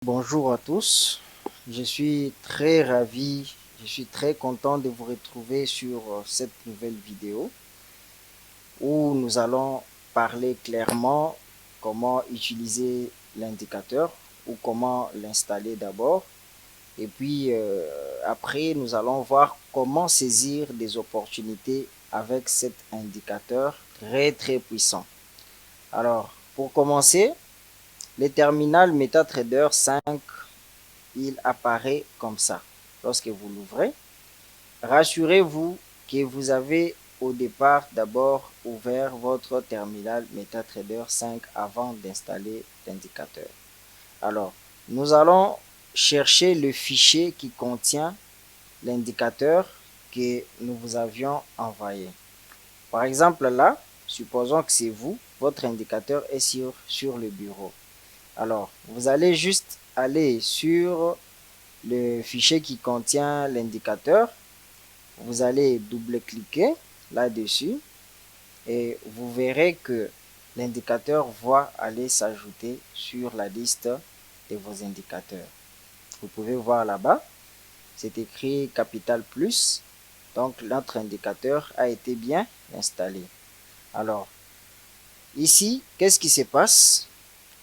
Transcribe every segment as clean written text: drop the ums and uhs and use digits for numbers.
Bonjour à tous, je suis très ravi, je suis très content de vous retrouver sur cette nouvelle vidéo où nous allons parler clairement comment utiliser l'indicateur ou comment l'installer d'abord. Et puis après, nous allons voir comment saisir des opportunités avec cet indicateur très puissant. Alors, pour commencer, le terminal MetaTrader 5 il apparaît comme ça lorsque vous l'ouvrez. Rassurez-vous que vous avez au départ d'abord ouvert votre terminal MetaTrader 5 avant d'installer l'indicateur. Alors, nous allons chercher le fichier qui contient l'indicateur que nous vous avions envoyé. Par exemple là, supposons que c'est vous, votre indicateur est sur le bureau. Alors, vous allez juste aller sur le fichier qui contient l'indicateur. Vous allez double-cliquer là-dessus et vous verrez que l'indicateur va aller s'ajouter sur la liste de vos indicateurs. Vous pouvez voir là-bas, c'est écrit Capital Plus. Donc, notre indicateur a été bien installé. Alors, ici, qu'est-ce qui se passe?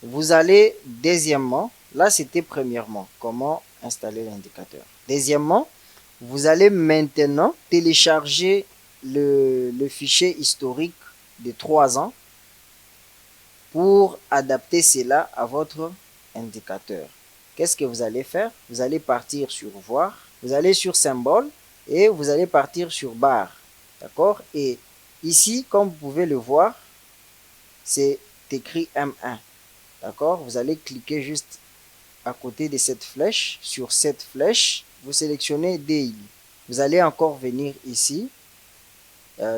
Vous allez, deuxièmement, là c'était premièrement, comment installer l'indicateur. Deuxièmement, vous allez maintenant télécharger le fichier historique de 3 ans pour adapter cela à votre indicateur. Qu'est-ce que vous allez faire? Vous allez partir sur voir, vous allez sur symbole et vous allez partir sur barre. D'accord? Et ici, comme vous pouvez le voir, c'est écrit M1. D'accord? Vous allez cliquer juste à côté de cette flèche. Sur cette flèche, vous sélectionnez Daily. Vous allez encore venir ici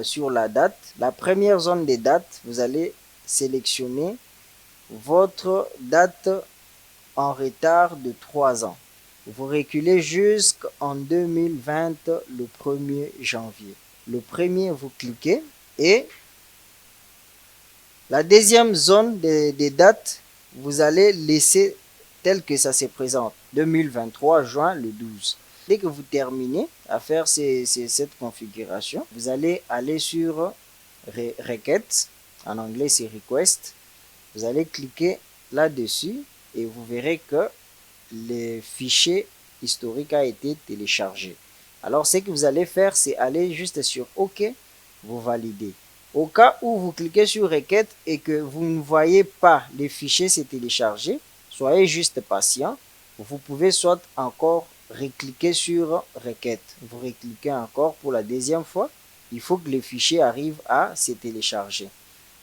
sur la date. La première zone des dates, vous allez sélectionner votre date en retard de 3 ans. Vous reculez jusqu'en 2020, le 1er janvier. Le premier, vous cliquez et la deuxième zone des dates, vous allez laisser tel que ça se présente. 2023, juin le 12. Dès que vous terminez à faire cette configuration, vous allez aller sur Requête. En anglais, c'est Request. Vous allez cliquer là-dessus et vous verrez que le fichier historique a été téléchargé. Alors, ce que vous allez faire, c'est aller juste sur OK, vous validez. Au cas où vous cliquez sur requête et que vous ne voyez pas les fichiers se télécharger, soyez juste patient. Vous pouvez soit encore recliquer sur requête. Vous recliquez encore pour la deuxième fois. Il faut que les fichiers arrivent à se télécharger.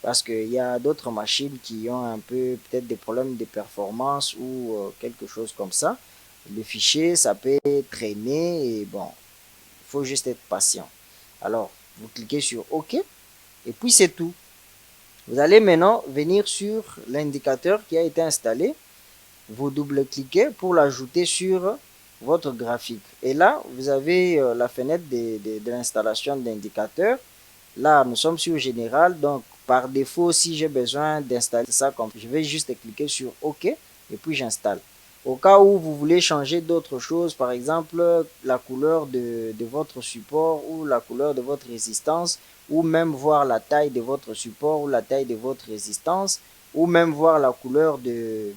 Parce qu'il y a d'autres machines qui ont un peu peut-être des problèmes de performance ou quelque chose comme ça. Le fichier, ça peut traîner et bon, il faut juste être patient. Alors, vous cliquez sur OK. Et puis c'est tout. Vous allez maintenant venir sur l'indicateur qui a été installé. Vous double-cliquez pour l'ajouter sur votre graphique. Et là, vous avez la fenêtre de l'installation d'indicateur. Là, nous sommes sur Général. Donc, par défaut, si j'ai besoin d'installer ça, je vais juste cliquer sur OK et puis j'installe. Au cas où vous voulez changer d'autres choses, par exemple la couleur de votre support ou la couleur de votre résistance, ou même voir la taille de votre support ou la taille de votre résistance, ou même voir la couleur de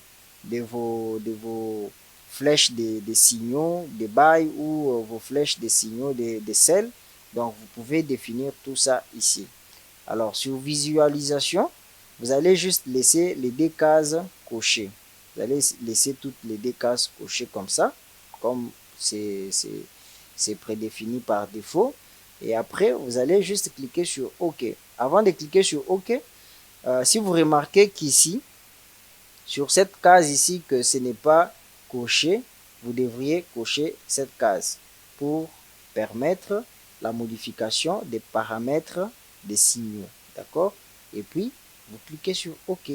vos flèches de signaux de bail ou vos flèches de signaux de sel. Donc, vous pouvez définir tout ça ici. Alors, sur visualisation, vous allez juste laisser les deux cases cochées. Vous allez laisser toutes les deux cases cochées comme ça, comme c'est prédéfini par défaut. Et après, vous allez juste cliquer sur OK. Avant de cliquer sur OK, si vous remarquez qu'ici, sur cette case ici, que ce n'est pas coché, vous devriez cocher cette case pour permettre la modification des paramètres des signaux. D'accord? Et puis, vous cliquez sur OK.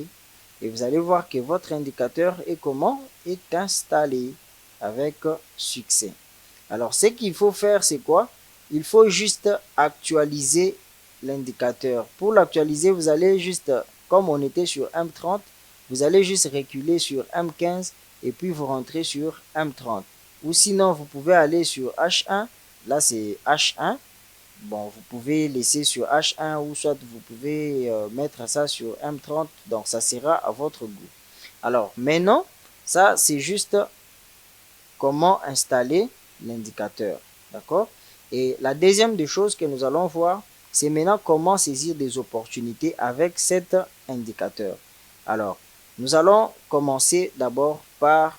Et vous allez voir que votre indicateur est comment? Est installé avec succès. Alors, ce qu'il faut faire, c'est quoi? Il faut juste actualiser l'indicateur. Pour l'actualiser, vous allez juste, comme on était sur M30, vous allez juste reculer sur M15 et puis vous rentrez sur M30. Ou sinon, vous pouvez aller sur H1. Là, c'est H1. Bon, vous pouvez laisser sur H1 ou soit vous pouvez mettre ça sur M30. Donc, ça sera à votre goût. Alors, maintenant, ça, c'est juste comment installer l'indicateur. D'accord? Et la deuxième des choses que nous allons voir, c'est maintenant comment saisir des opportunités avec cet indicateur. Alors, nous allons commencer d'abord par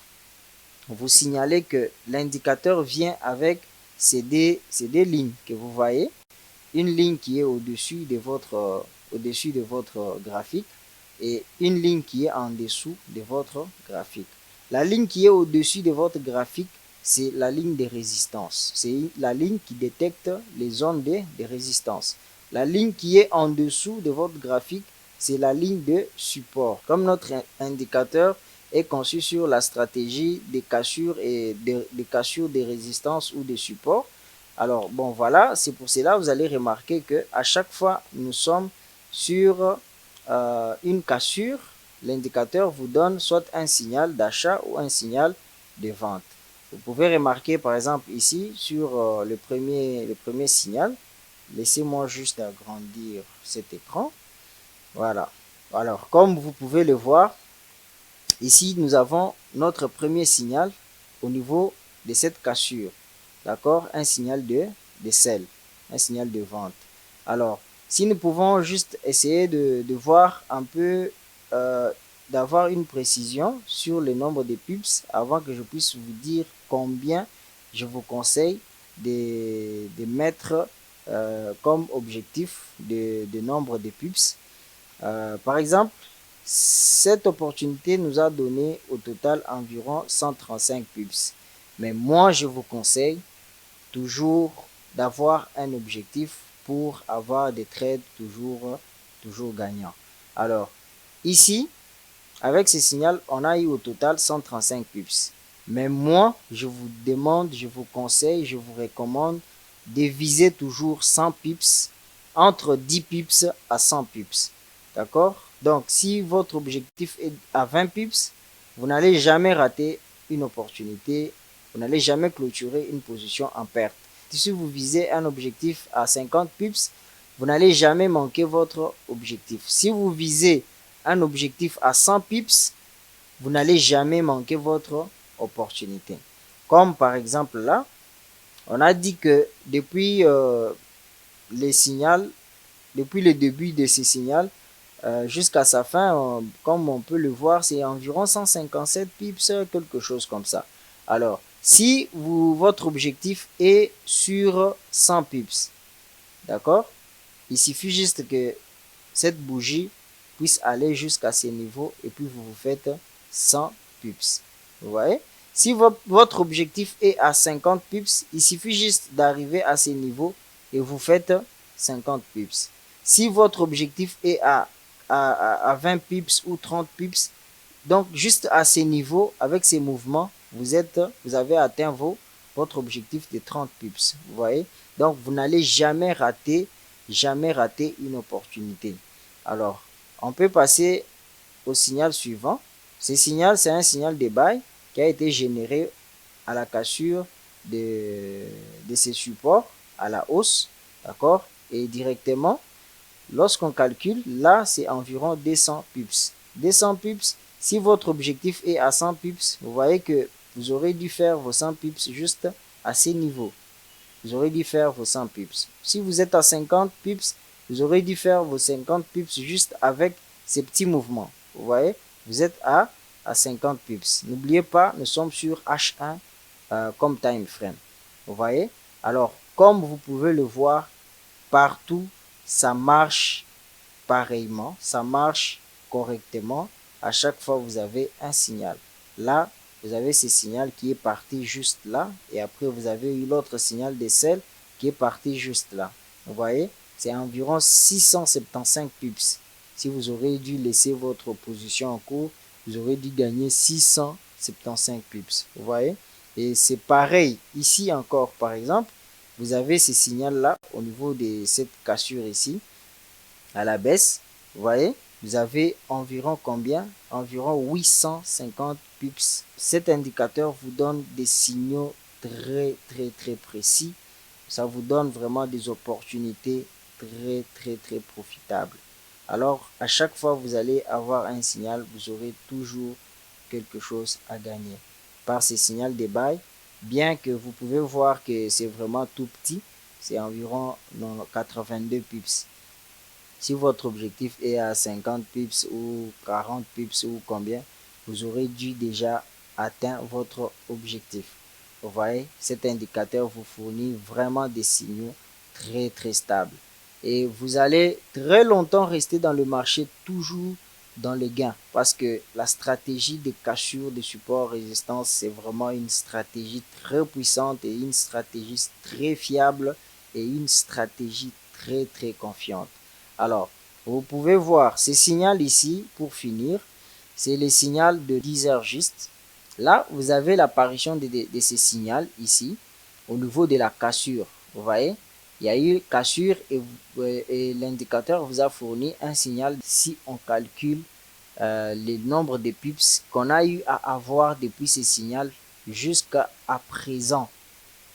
vous signaler que l'indicateur vient avec ces deux lignes que vous voyez. Une ligne qui est au-dessus de votre graphique et une ligne qui est en dessous de votre graphique. La ligne qui est au-dessus de votre graphique, c'est la ligne de résistance. C'est la ligne qui détecte les zones de résistance. La ligne qui est en dessous de votre graphique, c'est la ligne de support. Comme notre indicateur est conçu sur la stratégie des cassures et des cassures de résistance ou de support, alors bon voilà, c'est pour cela vous allez remarquer que à chaque fois nous sommes sur une cassure, l'indicateur vous donne soit un signal d'achat ou un signal de vente. Vous pouvez remarquer par exemple ici sur le premier signal. Laissez-moi juste agrandir cet écran. Voilà. Alors comme vous pouvez le voir, ici nous avons notre premier signal au niveau de cette cassure. D'accord? Un signal de sell, un signal de vente. Alors, si nous pouvons juste essayer de voir un peu, d'avoir une précision sur le nombre de pips avant que je puisse vous dire combien je vous conseille de mettre comme objectif de nombre de pips. Par exemple, cette opportunité nous a donné au total environ 135 pips. Mais moi, je vous conseille toujours d'avoir un objectif pour avoir des trades toujours gagnants. Alors, ici, avec ce signal, on a eu au total 135 pips. Mais moi, je vous demande, je vous conseille, je vous recommande de viser toujours 100 pips, entre 10 pips à 100 pips. D'accord? Donc, si votre objectif est à 20 pips, vous n'allez jamais rater une opportunité, vous n'allez jamais clôturer une position en perte. Si vous visez un objectif à 50 pips, vous n'allez jamais manquer votre objectif. Si vous visez un objectif à 100 pips, vous n'allez jamais manquer votre opportunité. Comme par exemple là, on a dit que depuis depuis le début de ce signal jusqu'à sa fin, comme on peut le voir, c'est environ 157 pips, quelque chose comme ça. Alors, si votre objectif est sur 100 pips, d'accord? Il suffit juste que cette bougie puisse aller jusqu'à ce niveau et puis vous faites 100 pips. Vous voyez? Si votre objectif est à 50 pips, il suffit juste d'arriver à ce niveau et vous faites 50 pips. Si votre objectif est à 20 pips ou 30 pips, donc juste à ces niveaux, avec ces mouvements, vous avez atteint votre objectif de 30 pips. Vous voyez? Donc vous n'allez jamais rater une opportunité. Alors, on peut passer au signal suivant. Ce signal, c'est un signal de buy qui a été généré à la cassure de ces supports à la hausse. D'accord? Et directement, lorsqu'on calcule, là, c'est environ 200 pips. 200 pips, si votre objectif est à 100 pips, vous voyez que vous aurez dû faire vos 100 pips juste à ces niveaux. Vous aurez dû faire vos 100 pips. Si vous êtes à 50 pips, vous aurez dû faire vos 50 pips juste avec ces petits mouvements. Vous voyez, vous êtes à 50 pips. N'oubliez pas, nous sommes sur H1 comme time frame. Vous voyez? Alors, comme vous pouvez le voir, partout, ça marche pareillement, ça marche correctement. À chaque fois, vous avez un signal. Là, vous avez ce signal qui est parti juste là. Et après, vous avez eu l'autre signal de sell qui est parti juste là. Vous voyez? C'est environ 675 pips. Si vous aurez dû laisser votre position en cours, vous aurez dû gagner 675 pips. Vous voyez? Et c'est pareil. Ici encore, par exemple, vous avez ce signal là au niveau de cette cassure ici à la baisse. Vous voyez? vous avez environ combien? Environ 850 pips. Cet indicateur vous donne des signaux très précis. Ça vous donne vraiment des opportunités très profitables. Alors, à chaque fois que vous allez avoir un signal, vous aurez toujours quelque chose à gagner. Par ces signaux de buy, bien que vous pouvez voir que c'est vraiment tout petit, c'est environ 82 pips. Si votre objectif est à 50 pips ou 40 pips ou combien, vous aurez dû déjà atteindre votre objectif. Vous voyez, cet indicateur vous fournit vraiment des signaux très stables. Et vous allez très longtemps rester dans le marché, toujours dans les gains. Parce que la stratégie de cassure, de support, résistance, c'est vraiment une stratégie très puissante et une stratégie très fiable et une stratégie très confiante. Alors, vous pouvez voir ce signal ici, pour finir, c'est le signal de 10 heures juste. Là, vous avez l'apparition de ce signal ici, au niveau de la cassure. Vous voyez, il y a eu cassure et l'indicateur vous a fourni un signal si on calcule le nombre de pips qu'on a eu à avoir depuis ce signal jusqu'à présent.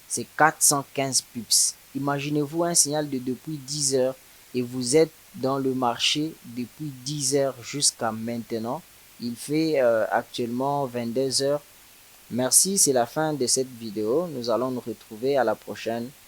C'est 415 pips. Imaginez-vous un signal de depuis 10 heures et vous êtes dans le marché depuis 10 heures jusqu'à maintenant. Il fait actuellement 22 heures. Merci, c'est la fin de cette vidéo. Nous allons nous retrouver à la prochaine.